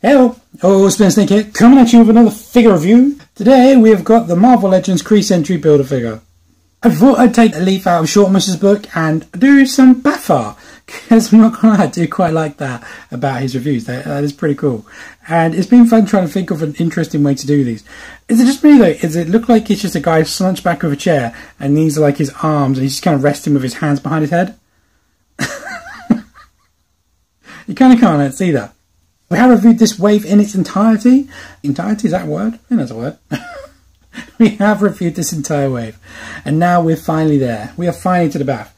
Hello, Spin Snake here, coming at you with another figure review. Today we have got the Marvel Legends Kree Sentry Build-A-Figure. I thought I'd take a leaf out of Shortmush's book and do some BAF art, because I'm not gonna lie, I do quite like that about his reviews. That is pretty cool. And it's been fun trying to think of an interesting way to do these. Is it just me though? Does it look like it's just a guy slunched back with a chair and these are like his arms and he's just kind of resting with his hands behind his head? You kind of can't see that. We have reviewed this wave in its entirety. Entirety, is that a word? I think that's a word. We have reviewed this entire wave. And now we're finally there. We are finally to the BAF.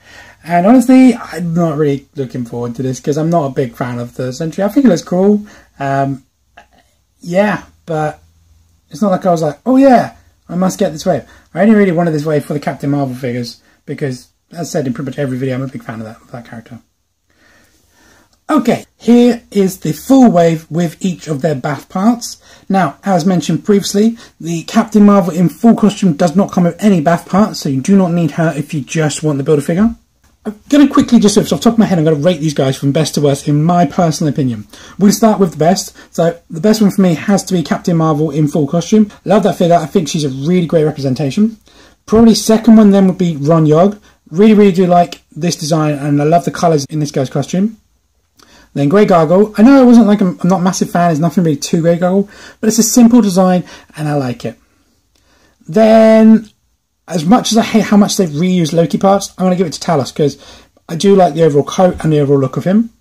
And honestly, I'm not really looking forward to this because I'm not a big fan of the Sentry. I think it looks cool. Yeah, but it's not like I was like, oh yeah, I must get this wave. I only really wanted this wave for the Captain Marvel figures because, as I said in pretty much every video, I'm a big fan of that character. Okay, here is the full wave with each of their BAF parts. Now, as mentioned previously, the Captain Marvel in full costume does not come with any BAF parts, so you do not need her if you just want the Build-A-Figure. I'm going to quickly, just off the top of my head, I'm going to rate these guys from best to worst in my personal opinion. We'll start with the best. So, the best one for me has to be Captain Marvel in full costume. Love that figure, I think she's a really great representation. Probably second one then would be Ron Yog. Really do like this design, and I love the colours in this guy's costume. Then Grey Gargle. I know I wasn't like, I'm not a massive fan, there's nothing really to Grey Gargle, but it's a simple design and I like it. Then, as much as I hate how much they've reused Loki parts, I'm going to give it to Talos because I do like the overall coat and the overall look of him.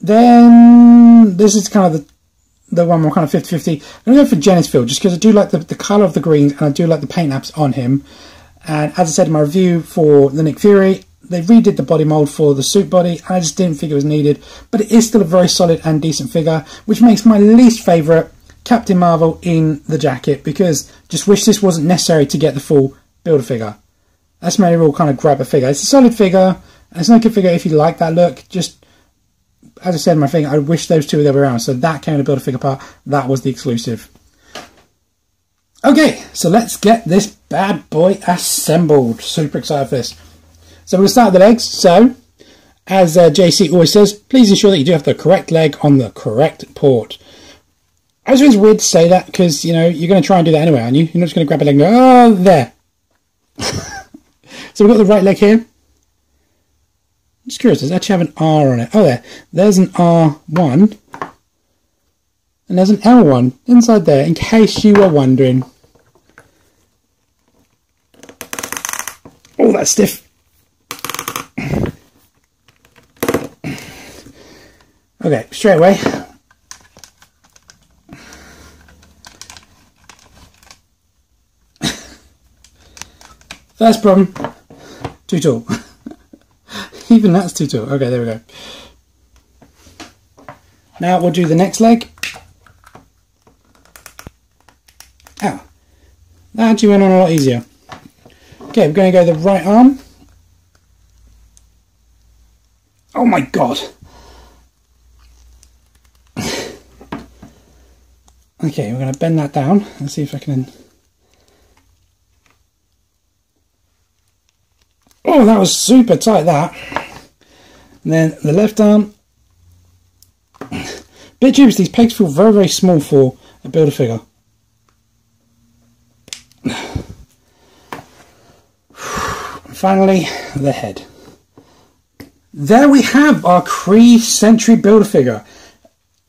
Then, this is kind of the one more kind of 50-50. I'm going to go for Genisfield just because I do like the colour of the greens and I do like the paint apps on him. And as I said in my review for the Nick Fury, they redid the body mould for the suit body, and I just didn't think it was needed. But it is still a very solid and decent figure, which makes my least favourite Captain Marvel in the jacket, because just wish this wasn't necessary to get the full Build-A-Figure. That's my real kind of grab a figure. It's a solid figure, and it's not a good figure if you like that look. Just, as I said in my thing, I wish those two were the other way around. So that came in the Build-A-Figure part, that was the exclusive. Okay, so let's get this bad boy assembled. Super excited for this. So we'll start with the legs. So, as JC always says, please ensure that you do have the correct leg on the correct port. I was always weird to say that because, you know, you're going to try and do that anyway, aren't you? You're not just going to grab a leg and go, oh, there. So we've got the right leg here. I'm just curious, does it actually have an R on it? Oh, there. There's an R1. And there's an L1 inside there, in case you were wondering. Oh, that's stiff. Okay, straight away. First problem, too tall. Even that's too tall. Okay, there we go. Now we'll do the next leg. Ow. That actually went on a lot easier. Okay, we're going to go the right arm. Oh my god. Okay, we're going to bend that down and see if I can... Oh, that was super tight, that. And then the left arm. Bit dubious, these pegs feel very small for a Build-A-Figure. Finally, the head. There we have our Kree Sentry Build-A-Figure.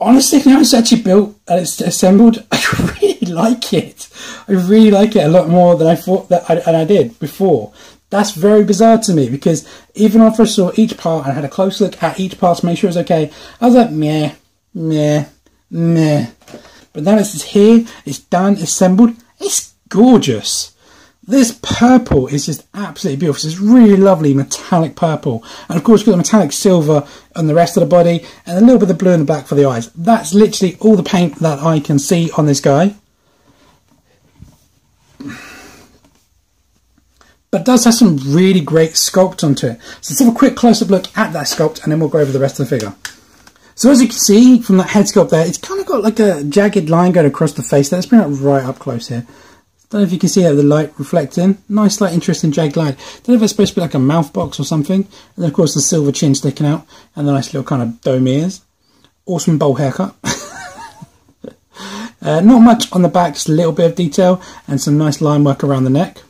Honestly, now it's actually built and it's assembled, I really like it. I really like it a lot more than I thought that I did before. That's very bizarre to me because even after I saw each part and I had a close look at each part to make sure it was okay, I was like, meh. But now it's here, it's done, it's assembled, it's gorgeous. This purple is just absolutely beautiful. It's really lovely metallic purple. And of course you've got the metallic silver on the rest of the body and a little bit of blue and the black for the eyes. That's literally all the paint that I can see on this guy. But it does have some really great sculpt onto it. So let's have a quick close-up look at that sculpt and then we'll go over the rest of the figure. So as you can see from that head sculpt there, it's kind of got like a jagged line going across the face. Let's bring it right up close here. Don't know if you can see that with the light reflecting. Nice, like, interesting jagged line. Don't know if it's supposed to be like a mouth box or something. And then, of course, the silver chin sticking out. And the nice little kind of dome ears. Awesome bowl haircut. Not much on the back, just a little bit of detail and some nice line work around the neck.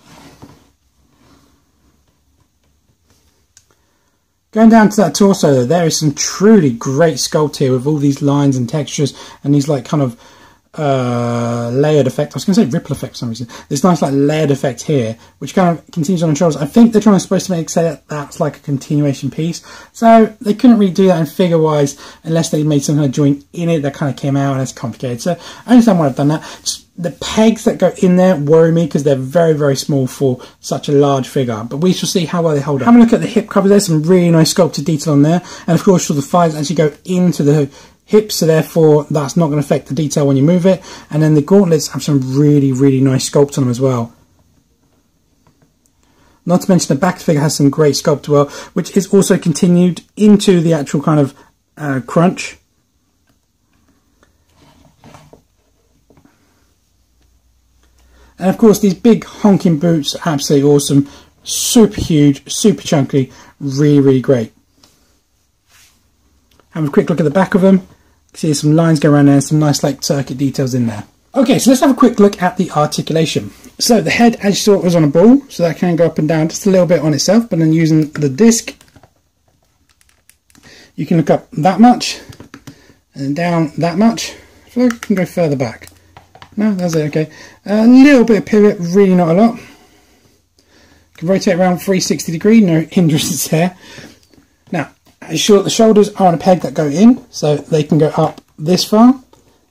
Going down to that torso though, there is some truly great sculpt here with all these lines and textures and these like kind of layered effect. I was going to say ripple effect for some reason. This nice like layered effect here, which kind of continues on the shoulders. I think they're supposed to say that that's like a continuation piece. So they couldn't really do that in figure wise unless they made some kind of joint in it that kind of came out, and it's complicated. So I understand why I've done that. Just the pegs that go in there worry me because they're very, very small for such a large figure. But we shall see how well they hold up. Have a look at the hip cover. There's some really nice sculpted detail on there. And of course, all the thighs actually go into the hips, so therefore that's not going to affect the detail when you move it. And then the gauntlets have some really, really nice sculpt on them as well. Not to mention the back figure has some great sculpt as well, which is also continued into the actual kind of crunch. And of course these big honking boots are absolutely awesome, super huge, super chunky, really, really great. Have a quick look at the back of them. See some lines go around there, some nice like circuit details in there. Okay, so let's have a quick look at the articulation. So the head, as you saw, it was on a ball, so that can go up and down just a little bit on itself, but then using the disc, you can look up that much, and down that much. I feel like I can go further back. No, that's it, okay. A little bit of pivot, really not a lot. Can rotate around 360 degrees, no hindrances there. Now, as sure, the shoulders are on a peg that go in, so they can go up this far,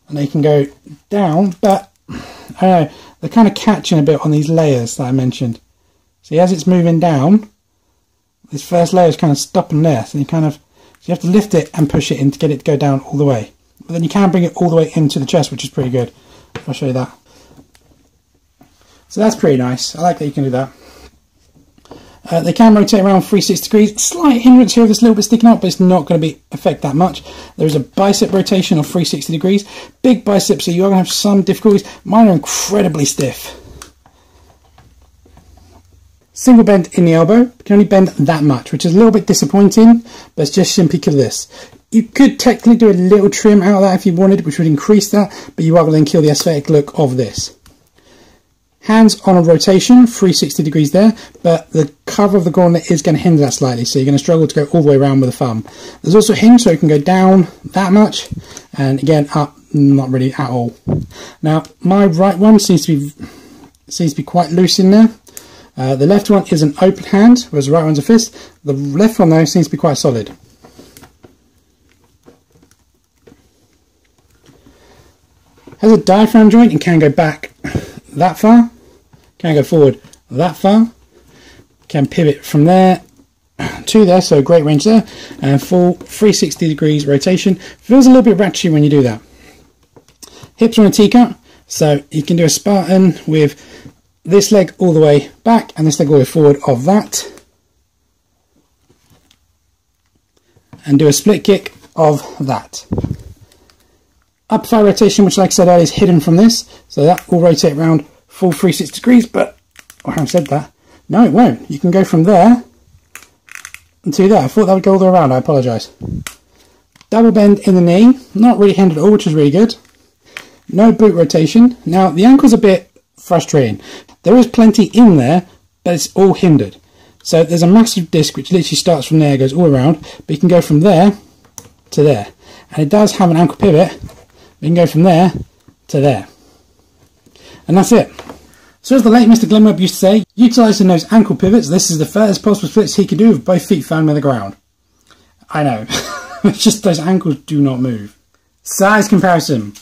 and they can go down, but I don't know, they're kind of catching a bit on these layers that I mentioned. See, as it's moving down, this first layer is kind of stopping there, so you have to lift it and push it in to get it to go down all the way. But then you can bring it all the way into the chest, which is pretty good. I'll show you that. So that's pretty nice. I like that you can do that. They can rotate around 360 degrees. Slight hindrance here, this little bit sticking out, but it's not going to affect that much. There's a bicep rotation of 360 degrees. Big biceps, so you are going to have some difficulties. Mine are incredibly stiff. Single bend in the elbow. You can only bend that much, which is a little bit disappointing, but it's just simply because of this. You could technically do a little trim out of that if you wanted, which would increase that, but you are going to then kill the aesthetic look of this. Hands on a rotation, 360 degrees there, but the cover of the gauntlet is going to hinder that slightly, so you're going to struggle to go all the way around with a thumb. There's also a hinge, so you can go down that much, and again up, not really at all. Now, my right one seems to be quite loose in there. The left one is an open hand, whereas the right one's a fist. The left one, though, seems to be quite solid. Has a diaphragm joint and can go back that far, can go forward that far, can pivot from there to there, so great range there, and full 360 degrees rotation. Feels a little bit ratchet when you do that. Hips are on a T-cut, so you can do a Spartan with this leg all the way back and this leg all the way forward of that, and do a split kick of that. Upper thigh rotation, which like I said earlier is hidden from this, so that will rotate around full 360 degrees, but I haven't said that. No, it won't. You can go from there to there. I thought that would go all the way around, I apologise. Double bend in the knee, not really hindered at all, which is really good. No boot rotation. Now, the ankle's a bit frustrating. There is plenty in there, but it's all hindered. So there's a massive disc which literally starts from there, goes all around, but you can go from there to there. And it does have an ankle pivot. You can go from there to there. And that's it. So as the late Mr. Glimweb used to say, utilising those ankle pivots, this is the furthest possible splits he could do with both feet firmly on the ground. I know. It's just those ankles do not move. Size comparison.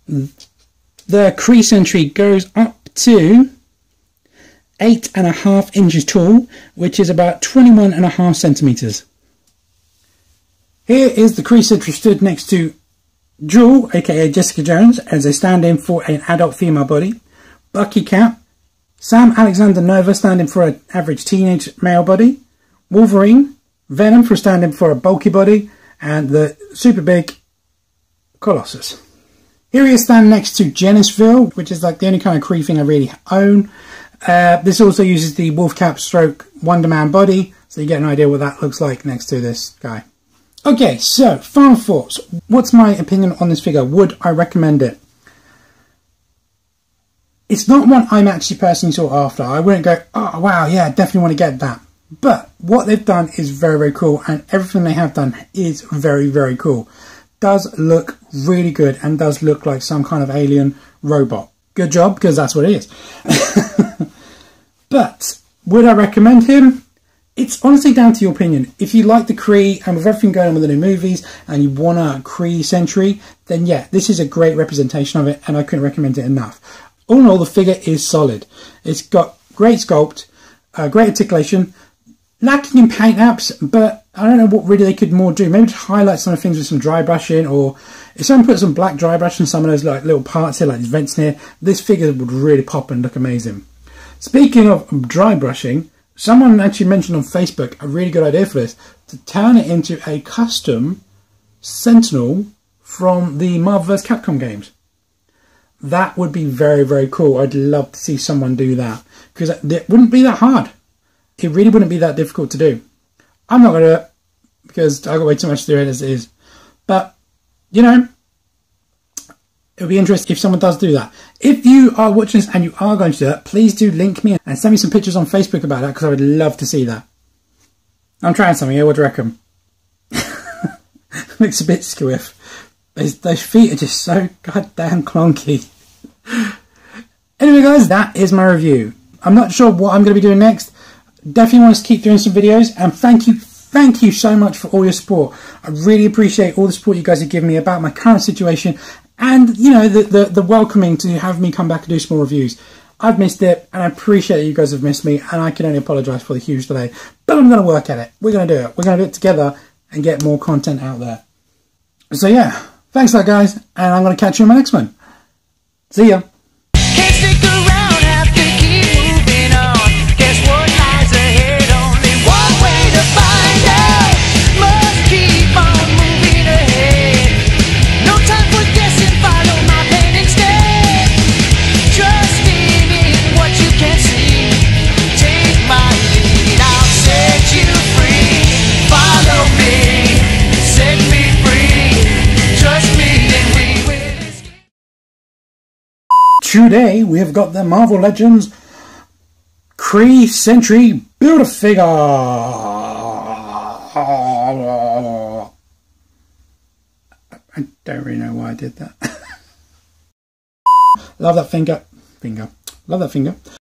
The Kree Sentry goes up to 8.5 inches tall, which is about 21.5 centimetres. Here is the Kree Sentry stood next to Jewel, aka Jessica Jones, as a stand-in for an adult female body, Bucky Cap, Sam Alexander Nova standing for an average teenage male body, Wolverine, Venom for standing for a bulky body, and the super big Colossus. Here he is standing next to Genisville, which is like the only kind of Kree thing I really own. This also uses the Wolf Cap stroke Wonder Man body, so you get an idea what that looks like next to this guy. Okay, so final thoughts. What's my opinion on this figure? Would I recommend it? It's not one I'm actually personally sought after. I wouldn't go, oh wow, yeah, definitely want to get that. But what they've done is very, very cool, and everything they have done is very, very cool. Does look really good and does look like some kind of alien robot. Good job, because that's what it is. But would I recommend him? It's honestly down to your opinion. If you like the Kree, and with everything going on with the new movies, and you want a Kree Sentry, then yeah, this is a great representation of it, and I couldn't recommend it enough. All in all, the figure is solid. It's got great sculpt, great articulation, lacking in paint apps, but I don't know what really they could more do. Maybe just highlight some of the things with some dry brushing, or if someone put some black dry brush on some of those like little parts here, like these vents here, this figure would really pop and look amazing. Speaking of dry brushing, someone actually mentioned on Facebook a really good idea for this, to turn it into a custom Sentinel from the Marvel vs. Capcom games. That would be very, very cool. I'd love to see someone do that, because it wouldn't be that hard. It really wouldn't be that difficult to do. I'm not going to do it, because I've got way too much to do it as it is. But, you know, it would be interesting if someone does do that. If you are watching this and you are going to do that, please do link me and send me some pictures on Facebook about that, because I would love to see that. I'm trying something here, what do you reckon? Looks a bit squiff. Those feet are just so goddamn clunky. Anyway guys, that is my review. I'm not sure what I'm going to be doing next. Definitely want us to keep doing some videos, and thank you so much for all your support. I really appreciate all the support you guys have given me about my current situation, and you know, the welcoming to have me come back and do some more reviews. I've missed it, and I appreciate that you guys have missed me, and I can only apologise for the huge delay, but I'm going to work at it. We're going to do it. We're going to do it together and get more content out there. So yeah, thanks a lot guys, and I'm going to catch you in my next one. See ya. Today we have got the Marvel Legends Kree Sentry Build-A-Figure. I don't really know why I did that. Love that finger. Love that finger.